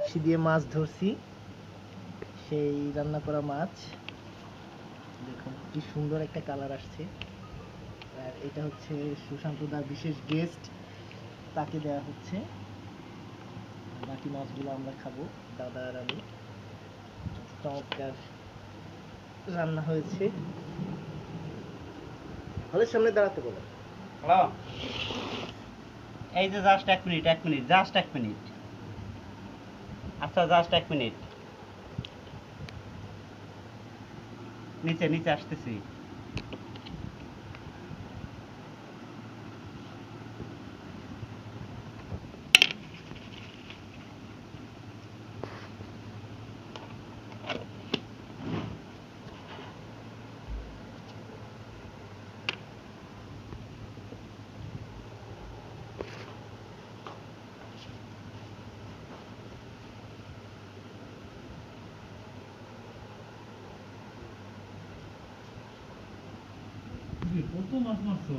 বড়শি দিয়ে মাছ ধরছি, সেই রান্না করা মাছ। দেখুন কি সুন্দর একটা কালার আসছে। আর এটা হচ্ছে সুশান্ত দার বিশেষ গেস্ট, তাকে দেওয়া হচ্ছে। বাকি মাছগুলো আমরা খাবো, দাদা আর আমি। চমৎকার রান্না হয়েছে। হলের সামনে দাঁড়াতে বলো। হ্যালো, এই যে just 1 minute, 1 minute, just 1 minute. আচ্ছা, জাস্ট 1 মিনিট। নিচে নিচে আসতেছি। কত মাছ মারছো?